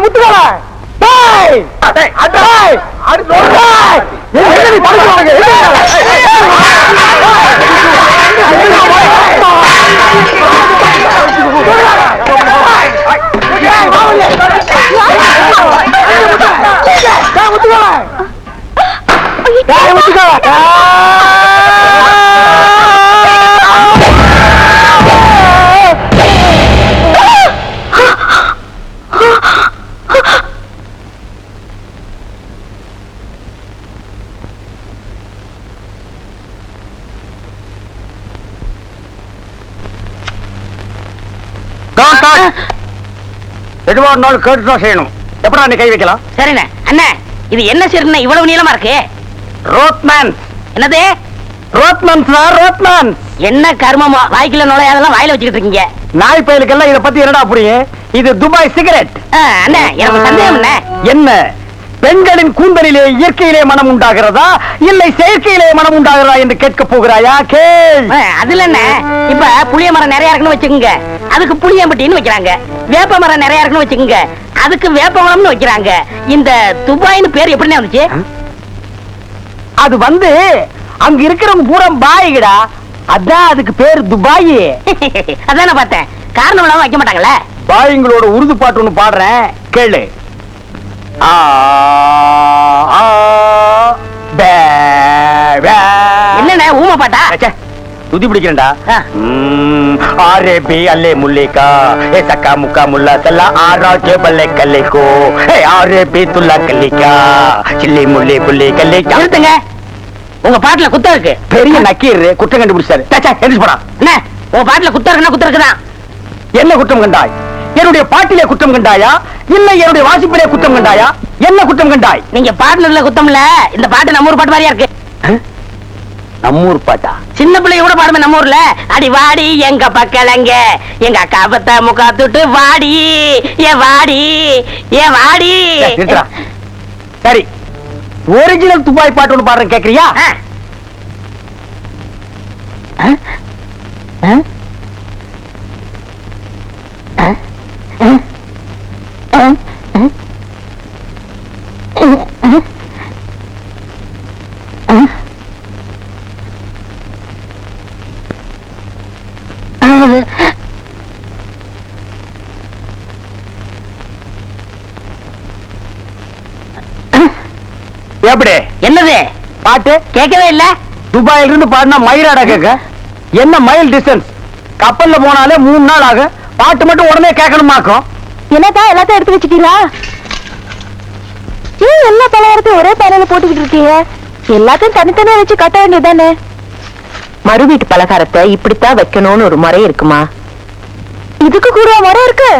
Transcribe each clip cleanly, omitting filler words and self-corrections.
முத்துக்கால கேட்டுதான் செய்யணும். எப்படா நீ கை வைக்கலாம்? சரிண்ணே. அண்ணே இது என்ன சீர்ண்ணே இவ்வளவு நீளமா இருக்கு? ரோட்மேன். என்னது? Rodman sir, Rodman. என்ன கர்மமோ வாய்க்குள்ள நுழையாதெல்லாம் வாயில வச்சுக்கிட்டு இருக்கீங்க. நாய் பயலுக்கெல்லாம் இத பத்தி என்னடா புரியும்? இது துபாய் சிகரெட். அண்ணே எனக்கு சந்தேகம் என்ன, பெண்களின் கூந்தலிலே இயற்கையிலே மனம் உண்டாகிறதா இல்லை செயற்கையிலே மனம் உண்டாகிறதா என்று கேட்க போகிறாயா? கேள். அதுல என்ன, இப்ப புளிய மரம் நிறைய இருக்குன்னு வச்சுக்கோங்க, அதுக்கு புளியம்பட்டின்னு வைக்கிறாங்க. வேப்ப மரம் நிறைய இருக்குன்னு வச்சுக்கோங்க, அதுக்கு வேப்ப மரம்னு வைக்கிறாங்க. இந்த துபாய்னு பேர் எப்படின்னு வந்துச்சு? அது வந்து அங்க இருக்கிறவங்க பூரா பாய்கடா, அதான் அதுக்கு பேர் துபாய். அதான் நான் பார்த்தேன். காரணம் இல்லாம வைக்க மாட்டாங்கல்ல. பாய்ங்களோட உருது பாட்டு ஒண்ணு பாடுறேன், கேளு. என்னண்ணே ஊமை பாட்டா? துதி பிடிக்கிறேன்டா. ஆரேபி அல்லே முல்லேக்கா ஏ சக்கா முக்கா முல்லா சல்லா ஆரா கே பல்லே கல்லேக்கோ ஏ ஆரேபி துல்லா கல்லிக்கா சில்லி முல்லே புல்லே கல்லேக்கா. நிறுத்துங்க, உங்க பாட்டுல குத்தம் இருக்கு. பெரிய நக்கீர் குற்றம் கண்டுபிடிச்சாரு. எந்திரிச்சு போடா. என்ன உங்க பாட்டுல குத்தம் இருக்குன்னா குத்தம் இருக்குதான். என்ன குற்றம் கண்டாய்? என்னுடைய பாட்டிலே குற்றம் கண்டாயா இல்ல என்னுடைய வாசிப்பிலே குற்றம் கண்டாயா? என்ன குற்றம் கண்டாய்? நீங்க பாட்டுல குத்தம் இல்ல, இந்த பாட்டு நம்ம ஊர் பாட்டு மாதிரியா இருக்கு. நம்மூர் பாட்டா? சின்ன பிள்ளைய கூட பாடுமே நம்ம ஊர்ல. அடி வாடி எங்க பக்கலங்க எங்க அக்கா பத்த முக்கா துட்டு வாடி ஏ வாடி ஏ வாடி. சரி, ஒரிஜினல் துபாய் பாட்டு ஒண்ணு பாடுறேன், கேக்குறியா? எப்படி? என்னது பாட்டு கேட்கவே இல்ல. துபாயில இருந்து பாடினா மயிலாடா கேட்க. என்ன மைல் டிஸ்டன்ஸ்? கப்பல்ல போனாலே 3 நாள் ஆகும். பாட்டு மட்டும் உடனே கேட்கணுமாக்கும். என்னக்கா எல்லாத்தையும் எடுத்து வச்சுட்டீங்களா? ஏன் எல்லா பலகாரத்தையும் ஒரே பேனையில போட்டுக்கிட்டு இருக்கீங்க? எல்லாத்தையும் தனித்தனியா வச்சு கட்ட வேண்டியதானே? மறு வீட்டு பலகாரத்தை இப்படித்தான் வைக்கணும்னு ஒரு முறை இருக்குமா? இதுக்கு கூட முறை இருக்கு.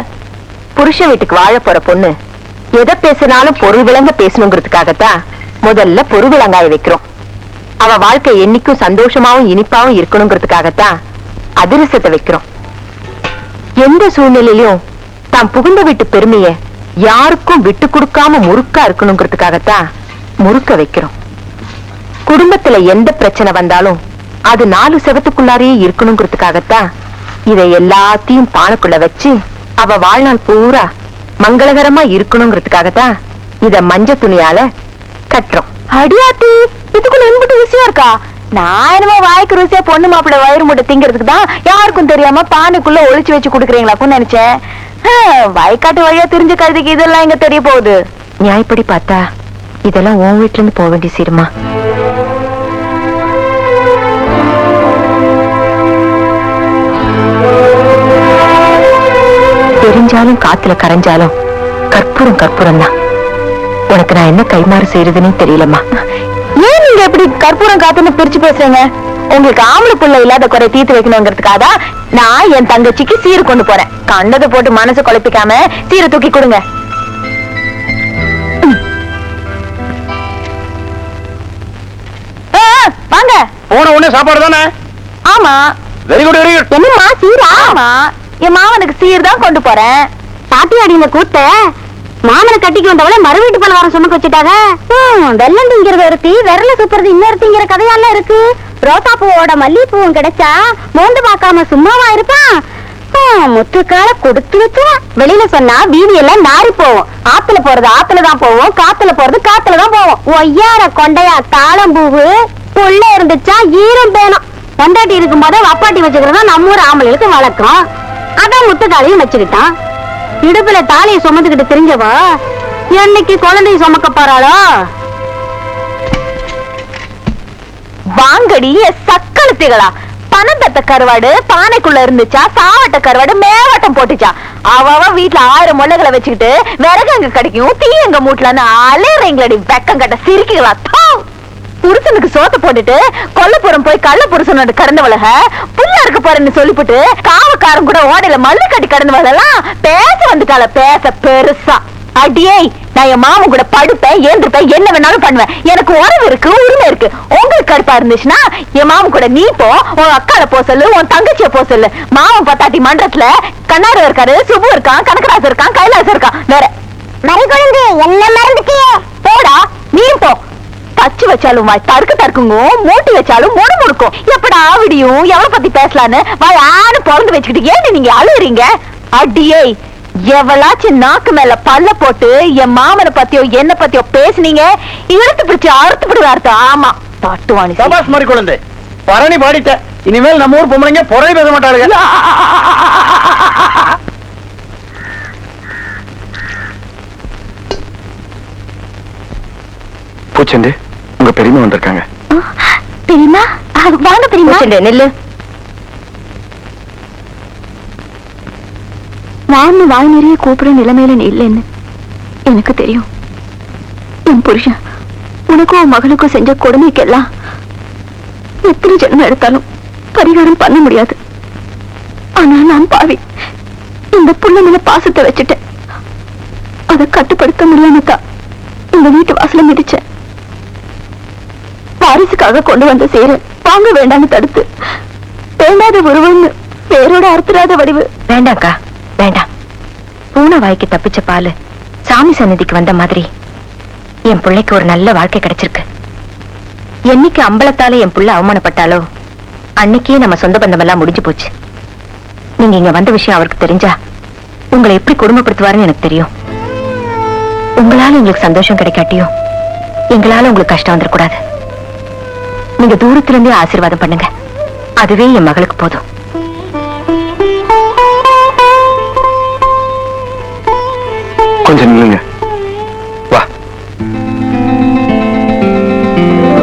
புருஷ வீட்டுக்கு வாழ போற பொண்ணு எதை பேசினாலும் பொருள் விளங்க பேசணுங்கிறதுக்காகத்தான் முதல்ல பொருள் விளங்காய வைக்கிறோம். அவ வாழ்க்கை என்னைக்கும் சந்தோஷமாவும் இனிப்பாவும் இருக்கணுங்கிறதுக்காகத்தான் அதிரசத்தை வைக்கிறோம். எந்த சூழ்நிலையிலும் தான் புகுந்த வீட்டு பெருமைய யாருக்கும் விட்டு கொடுக்காம முறுக்கா இருக்கணுங்கிறதுக்காகத்தான் முறுக்க வைக்கிறோம். குடும்பத்துல எந்த பிரச்சனை வந்தாலும் அது 4 செவத்துக்குள்ளாரையே இருக்கணுங்கிறதுக்காகத்தான் இதை எல்லாத்தையும் பானைக்குள்ள வச்சு அவ வாழ்நாள் பூரா மங்களகரமா இருக்கணுங்கிறதுக்காகத்தான் இத மஞ்ச துணியால கட்டுறோம். அடியாத்தி, இதுக்குள்ள இன்புட்டு ருசியா இருக்கா? நான் என்னமோ வாய்க்கு ருசியா பொண்ணு மாப்பிள்ள வயிறு மூட்டை திங்கிறதுக்கு தான் யாருக்கும் தெரியாம பானைக்குள்ள ஒளிச்சு வச்சு குடுக்கறீங்களாக்கும் நினைச்சேன். வயக்காட்டு வழியா தெரிஞ்ச கருதிக்கு இதெல்லாம் எங்க தெரிய போகுது? நியாயப்படி பார்த்தா இதெல்லாம் உன் வீட்டுல இருந்து போக வேண்டிய சீருமா. தெரிஞ்சாலும் காத்துல கரைஞ்சாலும் கற்பூரம் கற்பூரம் தான். உனக்கு நான் என்ன கைமாறு செய்யறதுன்னு தெரியலம்மா. ஏன் நீங்க எப்படி கற்பூரம் காத்துன்னு பிரிச்சு பேசுறீங்க? உங்களுக்கு ஆம்பளை பிள்ளை இல்லாத குறை தீர்த்து வைக்கணுங்கிறதுக்காக நான் என் தங்கச்சிக்கு சீர் கொண்டு போறேன். கண்டதை போட்டு மனசு குழப்பிக்காம சீரை தூக்கி கொடுங்க. வாங்க. போன உடனே சாப்பாடு தானே? ஆமா. Very good very good. என்னம்மா சீரா? ஆமா, என் மாமனுக்கு சீர் தான் கொண்டு போறேன். பாட்டி அடிங்க கூட்ட மாமனை கட்டிக்கு வந்தவளை மறு வீட்டு பலகாரம் சுமக்க வச்சுட்டாங்க. வெள்ளம் திங்கிறது ஒருத்தி, விரல சுத்துறது இன்னொருத்திங்கிற கதையெல்லாம் இருக்கு. ரோசா பூவோட மல்லிகைப்பூவும் கிடைச்சா மோந்து பார்க்காம சும்மாவா இருப்பான்? முத்துக்கால கொடுத்து வச்சுவான். வெளியில சொன்னா வீதி எல்லாம் நாரி போவோம். ஆத்துல போறது ஆத்துலதான் போவோம், காத்துல போறது காத்துலதான் போவோம். ஒய்யார கொண்டையா தாளம்பூவு புள்ள இருந்துச்சா ஈரம் பேணும். பொண்டாட்டி இருக்கும் போதே வப்பாட்டி வச்சுக்கிறதா நம்ம ஊர் ஆம்பளைகளுக்கு வழக்கம். அதான் முத்துக்காலையும் வச்சுக்கிட்டான். இடுப்புல தாலியை சுமந்துக்கிட்டு தெரிஞ்சவா என்னைக்கு குழந்தைய சுமக்க போறாளோ? வாங்கடி சக்களத்திகளா. பணம் தத்த கருவாடு பானைக்குள்ள இருந்துச்சா, சாவட்ட கருவாடு மேவாட்டம் போட்டுச்சா. அவ வீட்டுல 1000 முள்ளைகளை வச்சுக்கிட்டு விறகு எங்க கிடைக்கும், தீ எங்க மூட்டலன்னு அலையறீங்களடி வெக்கம் கட்ட சிரிக்கிறா. புருஷனுக்கு சோத்த போட்டுட்டு கொல்லப்புறம் போய் கள்ள புருஷனோட கடந்தவளக புள்ள இருக்க போறேன்னு சொல்லிவிட்டு காவக்காரன் கூட ஓடையில மல்லு கட்டி கடந்தவளெல்லாம் பேச வந்துட்டால. பேச பெருசா. அடியே, நான் என் மாமன் கூட படுப்பேன், ஏந்திருப்பேன், என்ன வேணாலும் பண்ணுவேன். எனக்கு உறவு இருக்கு, உரிமை இருக்கு. உங்களுக்கு கடுப்பா இருந்துச்சுன்னா என் மாமன் கூட நீ போ, உன் அக்கால போ சொல்லு, உன் தங்கச்சிய போ சொல்லு. மாமன் பத்தாட்டி மன்றத்துல கண்ணாடி இருக்காரு, சுபு இருக்கான், கனகராசு இருக்கான், கைலாசம் இருக்கான். வேற மறைகுழந்து என்ன மறந்துட்டியே? போடா நீ போ. தச்சு வச்சாலும் வாய் தருக்கு தற்குங்கும், மூட்டி வச்சாலும் முடு முடுக்கும். எப்படா விடியும், எவ்வளவு பத்தி பேசலான்னு வாயான்னு பிறந்து வச்சுக்கிட்டு ஏன் நீங்க அழுகுறீங்க? அடியே, எவளாச்சும் நாக்கு மேல பல்ல போட்டு என் மாமனை பத்தியோ என்ன பத்தியோ பேசுனீங்க, இழுத்து பிடிச்சு அறுத்து விடுவார்த்த. ஆமா பாட்டுவாணி. சபாஸ் மாதிரி குழந்தை பரணி பாடிட்ட. இனிமேல் நம்ம ஊர் பொம்பளைங்க பொறை பேச மாட்டாளுங்க. பூச்செண்டு, உங்க பெரியமா வந்திருக்காங்க. பெரியமா வாங்க. பெரியமா நெல்லு வான்னு வாய் நிறைய கூப்பிட நிலைமையில நீ இல்லைன்னு எனக்கு தெரியும். என் புருஷன் உனக்கும் உன் மகனுக்கும் செஞ்ச கொடுமைக்கெல்லாம் எத்தனை ஜென்மம் எடுத்தாலும் பரிகாரம் பண்ண முடியாது. ஆனா நான் பாவி இந்த புள்ள மேல பாசத்தை வச்சுட்டேன். அதை கட்டுப்படுத்த முடியாமத்தான் இந்த வீட்டு வாசல மிதிச்சேன். வாரிசுக்காக கொண்டு வந்த சேர வாங்க வேண்டாம்னு தடுத்து வேண்டாத உருவம்னு பேரோட அறுத்துறாத வடிவு. வேண்டாக்கா வேண்டாம். பூனை வாய்க்கு தப்பிச்ச பாலு சாமி சந்நிதிக்கு வந்த மாதிரி என் பிள்ளைக்கு ஒரு நல்ல வாழ்க்கை கிடைச்சிருக்கு. என்னைக்கு அம்பலத்தால என் பிள்ளை அவமானப்பட்டாலோ அன்னைக்கே நம்ம சொந்த பந்தம் எல்லாம் முடிஞ்சு போச்சு. நீங்க இங்க வந்த விஷயம் அவருக்கு தெரிஞ்சா உங்களை எப்படி குடும்பப்படுத்துவாருன்னு எனக்கு தெரியும். உங்களால உங்களுக்கு சந்தோஷம் கிடைக்காட்டியும் எங்களால உங்களுக்கு கஷ்டம் வந்துடக்கூடாது. நீங்க தூரத்துல இருந்தே ஆசீர்வாதம் பண்ணுங்க, அதுவே என் மகளுக்கு போதும். கொஞ்சம் நில்லுங்க. வா,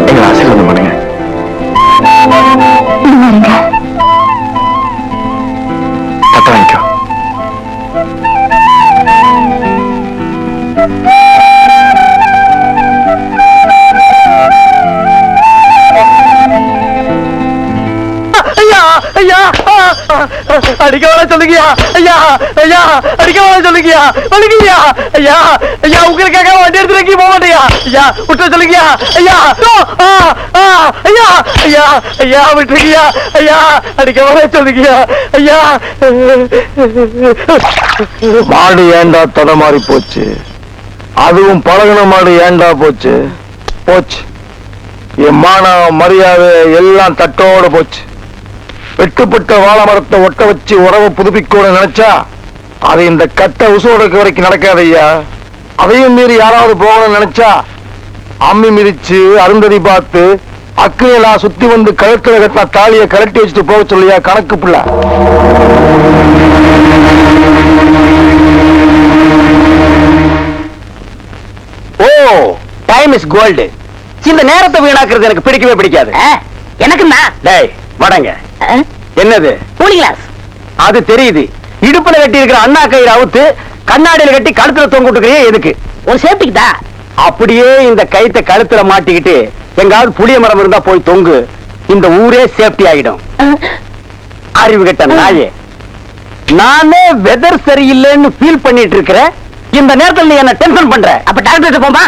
எங்களை ஆசீர்வாதம் பண்ணுங்க. தட்ட வாங்கிக்கோ. ஐயா, அடிக்க வேணா சொல்லுங்கயா. ஐயா ஐயா, அடிக்க வேணா சொல்லுங்கயா. வலிக்குயா ஐயா. ஐயா, உங்களுக்காக வண்டி எடுத்து போக மாட்டேயா. ஐயா விட்டு சொல்லுங்கயா. ஐயா ஐயா ஐயா ஐயா விட்டுருக்கியா. ஐயா, அடிக்க வேணா சொல்லுங்கயா. ஐயா, மாடு ஏண்டா தொட மாறி போச்சு, அதுவும் பழகின மாடு ஏண்டா போச்சு. போச்சு என் மான மரியாதை எல்லாம் தட்டோட போச்சு. வெட்டுப்பட்ட வாழை மரத்தை ஒட்ட வச்சு உறவை புதுப்பிக்க நினைச்சா அது இந்த கட்ட உசோடுக்கு வரைக்கும் நடக்காது ஐயா. அதையும் மீறி யாராவது போகணும்னு நினைச்சா அம்மி மிதிச்சு அருந்ததி பார்த்து அக்கினியெல்லாம் சுத்தி வந்து கழுத்துல கட்டின தாலியை கழட்டி வச்சுட்டு போக சொல்லியா கணக்கு புள்ள. ஓ, டைம் இஸ் கோல்டு. இந்த நேரத்தை வீணாக்குறது எனக்கு பிடிக்கவே பிடிக்காது. எனக்குன்னா டேய் வடங்க. என்னது? Cooling glass. அது தெரியுது. இடுப்புல கட்டி இருக்கிற அண்ணா கயிறு அவுத்து கண்ணாடியில கட்டி கழுத்துல தொங்க விட்டுக்கிறியே எதுக்கு? ஒரு சேஃப்டிக்கு தான். அப்படியே இந்த கயித்தை கழுத்துல மாட்டிக்கிட்டு எங்காவது புளிய மரம் இருந்தா போய் தொங்கு. இந்த ஊரே சேஃப்டி ஆகிடும். அறிவு கெட்ட நாயே, நானே வெதர் சரியில்லைன்னு ஃபீல் பண்ணிட்டு இருக்கிறேன். இந்த நேரத்தில் நீ என்ன டென்ஷன் பண்ற. அப்ப டாக்டர் போமா.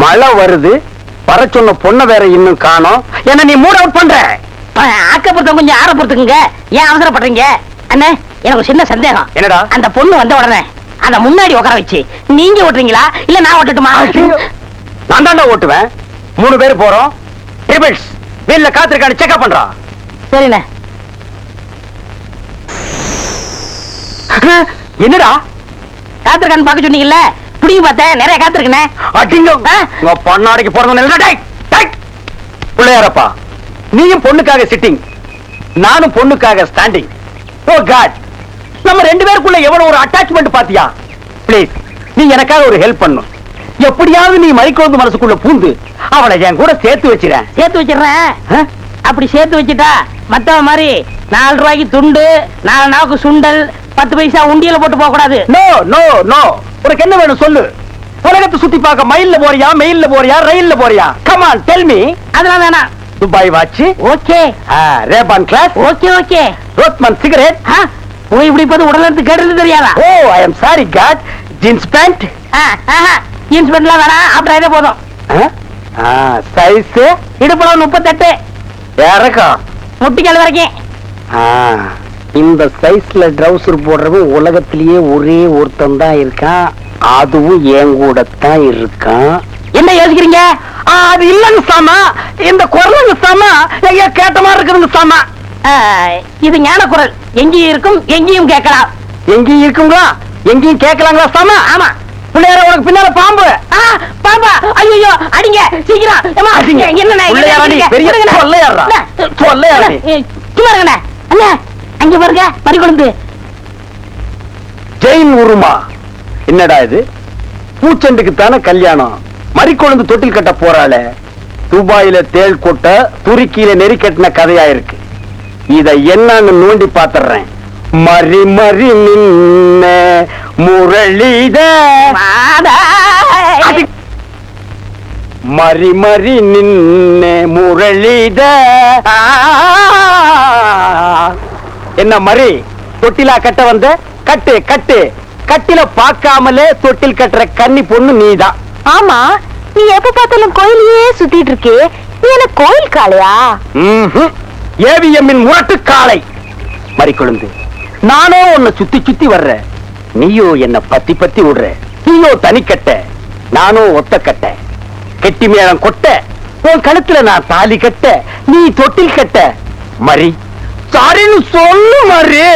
மழை வருது, வர சொன்ன பொண்ணை வேற இன்னும் காணோம். என்ன நீ மூட் அவுட் பண்ற. ஆக்கப்புறத்த கொஞ்சம் ஆற பொறுத்துக்குங்க. ஏன் அவசரப்படுறீங்க? அண்ணே, எனக்கு ஒரு சின்ன சந்தேகம். என்னடா? அந்த பொண்ணு வந்த உடனே அந்த முன்னாடி உட்கார வச்சு நீங்க ஓட்டுறீங்களா இல்ல நான் ஓட்டட்டுமா? நான் தாண்டா ஓட்டுவேன். 3 பேர் போறோம். ட்ரிபிள்ஸ் வீல்ல காத்திருக்கான்னு செக்அப் பண்றான். சரிண்ணே. என்னடா காத்திருக்கான்னு பார்க்க சொன்னீங்கல்ல, புடிங்க பார்த்தேன், நிறைய காத்திருக்கனே. அடிங்க உங்க பொண்ணாடிக்கு பிறந்த பிள்ளையாரப்பா, நீயும் பொண்ணுக்காக சிட்டிங், நானும் பொண்ணுக்காக ஸ்டாண்டிங். ஓ காட், நம்ம ரெண்டு பேருக்குள்ள எவ்வளவு ஒரு அட்டாச்மெண்ட் பாத்தியா? ப்ளீஸ் நீ எனக்காக ஒரு ஹெல்ப் பண்ணும். எப்படியாவது நீ மறிக்கொழுந்து மனசுக்குள்ள பூந்து அவளை என் கூட சேர்த்து வச்சிரேன். சேர்த்து வச்சிடுறேன். அப்படி சேர்த்து வச்சுட்டா மத்தவ மாதிரி 4 ரூபாய்க்கு துண்டு, 4 நாவுக்கு சுண்டல், 10 பைசா உண்டியல போட்டு போக கூடாது. நோ நோ நோ, உனக்கு என்ன வேணும் சொல்லு. உலகத்தை சுத்தி பார்க்க மயில்ல போறியா, மெயில்ல போறியா, ரயில்ல போறியா? Come on tell me. அதெல்லாம் வேணாம். Dubai watch okay, Ray-Ban glass okay okay. Rothman cigarette. போய் இப்படி போது உடல் எடுத்து கேட்டது தெரியாதா? Oh I am sorry God. Jeans pant. Jeans பேண்ட்லாம் வேணாம், அப்புறம் இதே போதும். சைஸ் இடுப்புல 38, இறக்கம் முட்டிக்கால் வரைக்கும். இந்த சைஸ்ல ட்ரவுசர் போடுறவன் உலகத்திலேயே ஒரே ஒருத்தன் தான் இருக்கான், அதுவும் என் கூட தான் இருக்கான். என்ன யோசிக்கிறீங்க? அது இல்லங்க சாமா, இந்த குரலுங்க சாமா எங்க கேட்ட மாதிரி இருக்குதுங்க சாமா. இது ஞான குரல், எங்கேயும் இருக்கும், எங்கேயும் கேட்கலாம். எங்கேயும் இருக்குங்களா, எங்கேயும் கேட்கலாங்களா சாமா? ஆமா. பிள்ளையார உனக்கு பின்னால பாம்பு. பாம்பா, ஐயோ அடிங்க சீக்கிரம். ஏம்மா, என்னண்ணே, பிள்ளையாரடி, பெரிய கொள்ளையாரா, கொள்ளையாரடி. சும்மா இருங்கண்ணே. அண்ணா, அங்க பாருங்க மறிக்கொழுந்து. ஜெயின் உருமா. என்னடா இது, பூச்செண்டுக்கு தானே கல்யாணம், மறிக்கொழுந்து தொட்டில் கட்ட போறாள. துபாயில தேள் கொட்ட, துருக்கியில நெறி கட்டின கதையா இருக்கு. இத என்னன்னு நோண்டி பாத்துறேன். மறி மறி நின்ன முரளித, மறி மறி நின்ன முரளித. என்ன மறி, தொட்டிலா கட்ட வந்த? கட்டு கட்டு. கட்டில பாக்காமலே தொட்டில் கட்டுற கன்னி பொண்ணு நீதான். ஆமா, நீ எப்ப பார்த்தாலும் கோயிலையே சுத்திட்டு இருக்கே, நீ என்ன கோயில் காளையா? ஏவிஎம்மின் முரட்டு காளை. மறிக்கொழுந்து, நானோ உன்னை சுத்தி சுத்தி வர்ற, நீயோ என்ன பத்தி பத்தி விடுற. நீயோ தனிக்கட்ட, நானோ ஒத்த கட்ட. கெட்டி மேளம் கொட்ட, உன் கழுத்துல நான் தாலி கட்ட, நீ தொட்டில் கட்ட. மறி, சாரின்னு சொல்லு மறி.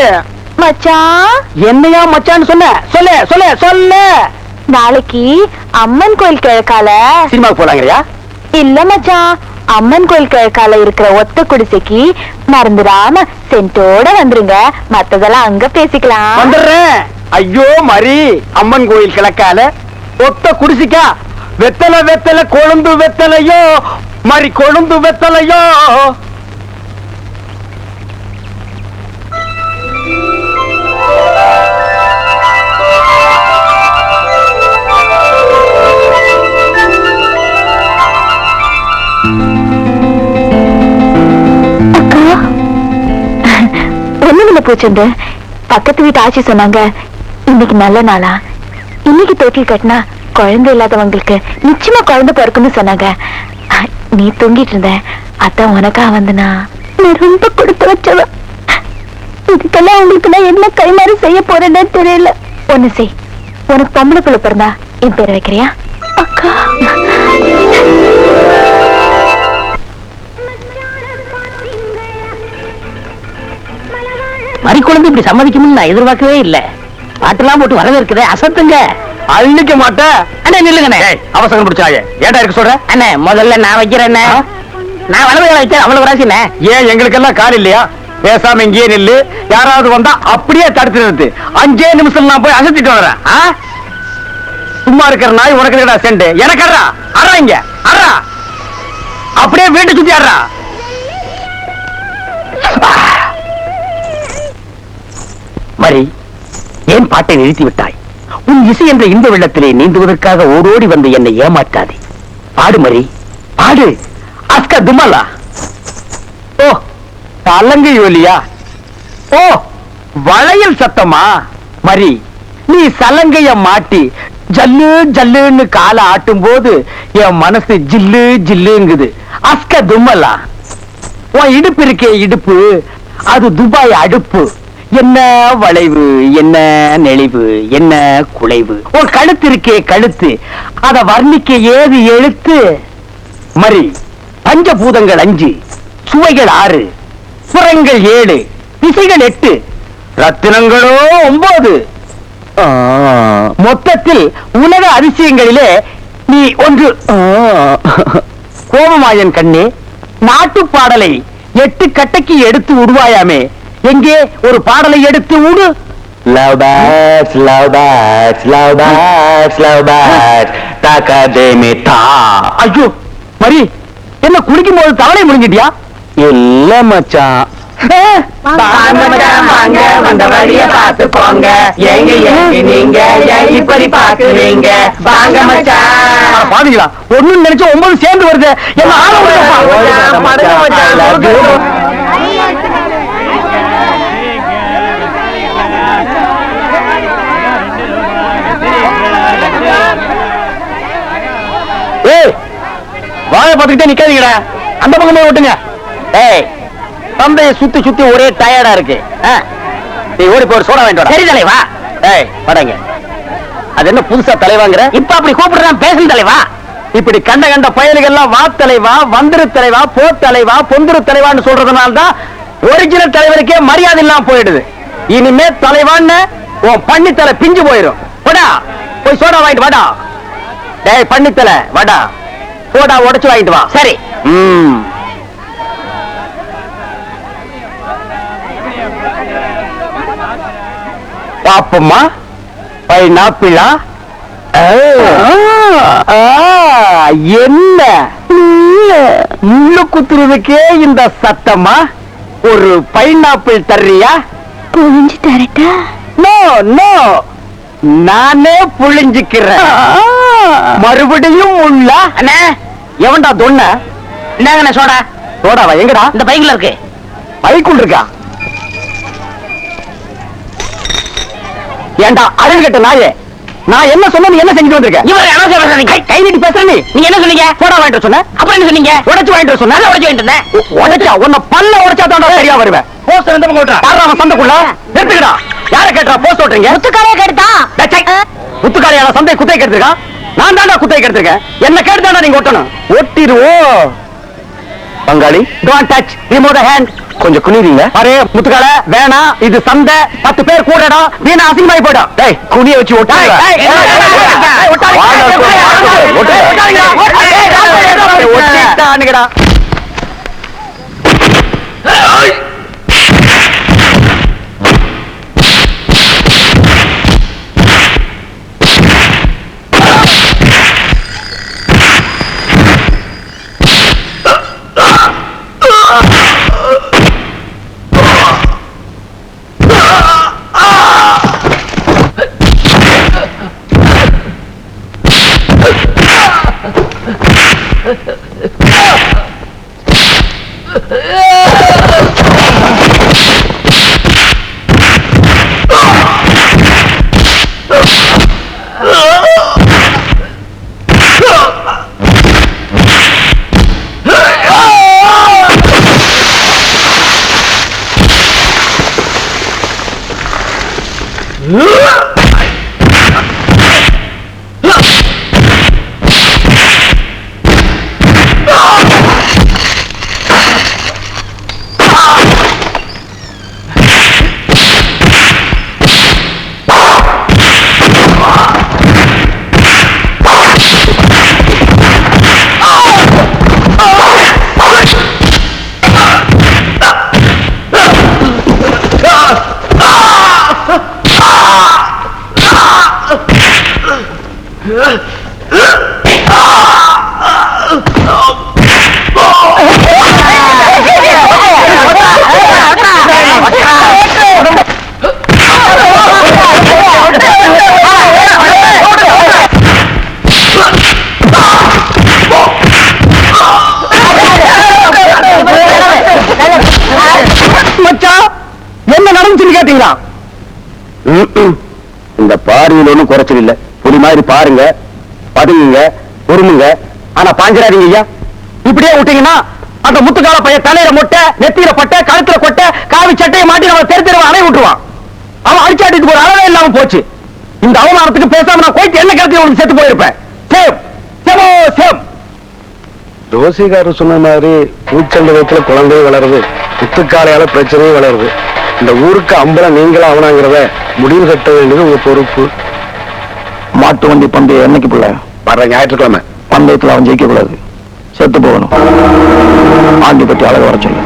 மச்சான், என்னையா மச்சான்னு சொன்ன? சொல்ல சொல்ல சொல்ல. நாளைக்கு அம்மன் கோயில் கிழக்கால சினிமாவுக்கு போலாங்கறியா? இல்ல மச்சான், அம்மன் கோயில் கிழக்கால இருக்கிற ஒத்த குடிசைக்கு மறந்துடாம சென்ட்டோட வந்துருங்க, மத்ததெல்லாம் அங்க பேசிக்கலாம். வந்துடுறேன். ஐயோ மறி, அம்மன் கோயில் கிழக்கால ஒத்த குடிசிக்கா? வெத்தலை வெத்தலை கொழுந்து வெத்தலையோ, மறி கொழுந்து வெத்தலையோ. ஒண்ணுமில்ல பூச்சண்டு, பக்கத்து வீட்டு ஆட்சி சொன்னாங்க இன்னைக்கு நல்ல நாளா, இன்னைக்கு தொட்டில் கட்டினா குழந்தை இல்லாதவங்களுக்கு நிச்சயமா குழந்தை பிறக்கும்னு சொன்னாங்க. நீ தூங்கிட்டு இருந்த, அதான் உனக்கா வந்தனா. நீ ரொம்ப கொடுத்து வச்சவ, இதுக்கெல்லாம் உங்களுக்கு நான் என்ன கைமாறி செய்ய போறேன்னு தெரியல. ஒண்ணு செய், உனக்கு பொம்பளை பிள்ளை பிறந்தா என் பேரை வைக்கிறியா? அக்கா, மறிக்கொழுந்து இப்படி சம்மதிக்கும்னு நான் எதிர்பார்க்கவே இல்ல. பாட்டெல்லாம் போட்டு வரவேற்குது, அசத்துங்க. அள்ளிக்க மாட்டேன். அண்ணே நில்லுங்கண்ணே. அவசரம் பிடிச்சாங்க, ஏன்டா இருக்க சொல்ற? அண்ணே முதல்ல நான் வைக்கிறேன், நான் வலது வைக்கிறேன். அவ்வளவு ராசிண்ணே. ஏன் எங்களுக்கெல்லாம் கால் இல்லையா? பேசாம இங்கேயே நில்லு, யாராவது வந்தா அப்படியே தடுத்து நிறுத்து. 5 நிமிஷம் நான் போய் அசத்திட்டு வரேன். சும்மா இருக்கிற நாய் உனக்கு இருக்கடா செண்டு, எனக்கு அறா அறா, இங்க அறா, அப்படியே வீட்டு சுத்தி அறா. மரி, ஏன் பாட்டை நிறுத்தி விட்டாய்? உன் இசை என்ற இந்த வெள்ளத்திலே நீந்துவதற்காக ஓடோடி வந்து என்னை ஏமாற்றாதே. பாடு மரி, பாடு. அஸ்கா துமலா. ஓ, தலங்கு யோலியா. ஓ, வளையல் சத்தமா? மரி, நீ சலங்கைய மாட்டி ஜல்லு ஜல்லுன்னு காலை ஆட்டும் போது என் மனசு ஜில்லு ஜில்லுங்குது. அஸ்கா துமலா. உன் இடுப்பு இருக்கே இடுப்பு, அது துபாய் அடுப்பு. என்ன வளைவு, என்ன நெளிவு, என்ன குலைவு. உன் கழுத்து இருக்கே கழுத்து, அத வர்ணிக்க ஏது எழுத்து? மரி, பஞ்சபூதங்கள் 5, சுவைகள் 6, புறங்கள் 7, திசைகள் 8, ரத்தினங்களோ 9. மொத்தத்தில் உலக அதிசயங்களிலே நீ ஒன்று. கோபமாயன் கண்ணே, நாட்டு பாடலை 8 கட்டைக்கு எடுத்து விடுவாயாமே, எங்கே ஒரு பாடலை எடுத்து விடு. Love birds, love birds, love birds, love birds, takademita. ஐயோ மரி, என்ன குளிக்கும் போது தவளை முடிஞ்சிட்டியா? இல்ல மச்சான். வாங்க மச்சான், வாங்க, வந்த வழிய பார்த்து போங்க. எங்க நீங்க இப்படி பாக்குறீங்க? வாங்க மச்சான். பாத்தீங்களா, ஒண்ணு நினைச்சு 9 சேர்ந்து வருது. என்ன ஆள வாழை பார்த்துக்கிட்டே நிக்காதீங்கடா, அந்த பக்கமே ஓட்டுங்க. ஏய், தந்தையை சுத்தி சுத்தி ஒரே டயர்டா இருக்கு. நீ ஓடி போய் சோடா வேண்டாம். சரி தலைவா. ஏய் படங்க, அது என்ன புதுசா தலைவாங்கிற? இப்ப அப்படி கூப்பிடுறான் பேசும் தலைவா. இப்படி கண்ட கண்ட பயல்கள்லாம் வா தலைவா, வந்துரு தலைவா, போ தலைவா, பொந்துரு தலைவான்னு சொல்றதுனால தான் ஒரிஜினல் தலைவருக்கே மரியாதை இல்லாம போயிடுது. இனிமே தலைவான்னு உன் பண்ணித்தலை பிஞ்சு போயிடும். போடா போய் சோடா வாங்கிட்டு வாடா. டேய் பண்ணித்தலை வாடா, சோடா உடைச்சு வாங்கிட்டு வா. சரி. பாப்பம்மா, பைனாப்பிளா? என்ன முள்ளு குத்துறதுக்கே இந்த சத்தமா? ஒரு பைனாப்பிள் தர்றியா? புழிஞ்சு தரட்டா? நோ நோ, நானே புழிஞ்சுக்கிறேன். மறுபடியும் உள்ள அண்ணே. எவன்டா தொன்ன? என்னங்கண்ணே சோடா? சோடாவா எங்கடா? இந்த பைக்குல இருக்கு. பைக்குள் இருக்கா? ஏண்டா அருள்கட்ட நாயே, நான் என்ன சொன்ன நீ என்ன செஞ்சுட்டு வந்திருக்க? இவர் என்ன சொல்றீங்க? கை நீட்டி பேசுற நீ. நீங்க என்ன சொன்னீங்க? சோடா வாங்கிட்டு சொன்ன. அப்புறம் என்ன சொன்னீங்க? உடைச்சு வாங்கிட்டு சொன்ன. உடைச்சு வாங்கிட்டு வந்தேன். உடைச்சா உன்னை பல்ல உடைச்சா தான் சரியா வருவேன். போஸ்டர் எந்த பக்கம் ஓட்டுறா? பாராம சந்தைக்குள்ள நிறுத்துக்கடா. யார கேட்டா போஸ்ட் ஓட்டுறீங்க? முத்துக்காரைய கேட்டா? முத்துக்காரையால சந்தை குத்தை கேட்டிருக்கான். நான் தாண்டா குத்தை கேட்டிருக்கேன். என்ன கேட்டுதாண்டா நீங்க ஓட்டணும். ஓட்டிடுவோம். பங்காளி, don't touch, remove the hand. கொஞ்சம் குனிறீங்க. அரே முத்துக்கால வேணாம், இது சந்தை, 10 பேர் கூடடா, வீணா அசிங்கமாயி போய்டும். டேய் குனிய வச்சு ஓட்டாங்க. ஓட்டானுங்கடா. கேட்டீங்களா? இந்த பார்வையில் ஒண்ணும் குறைச்சல் இல்ல. புலி மாதிரி பாருங்க, பதுங்குங்க, பொறுமுங்க. ஆனா பாஞ்சிராதீங்க ஐயா. இப்படியே விட்டீங்கன்னா அந்த முத்துக்கால பையன் தலையில மொட்டை, நெத்தியில பட்டை, கழுத்துல கொட்டை, காவி சட்டையை மாட்டி நம்ம தெரு தெருவ அணை விட்டுருவான். அவன் அடிச்சாட்டிட்டு போற அளவே இல்லாம போச்சு. இந்த அவமானத்துக்கு பேசாம நான் போயிட்டு என்ன கருத்து உனக்கு செத்து போயிருப்பேன். Same சேமோ same. ஜோசிகாரர் சொன்ன மாதிரி பூச்சண்ட வயத்துல குழந்தையும் வளருது, முத்துக்காலையால பிரச்சனையும் வளருது. இந்த ஊருக்கு அம்பலம் நீங்களா அவனாங்கிறத முடிவு கட்ட வேண்டியது உங்க பொறுப்பு. மாட்டு வண்டி பந்தயம் என்னைக்கு பிள்ளை? வர்ற ஞாயிற்றுக்கிழமை. பந்தயத்துல அவன் ஜெயிக்க கூடாது, செத்து போகணும். ஆண்டி பற்றி அழக வர சொல்லு.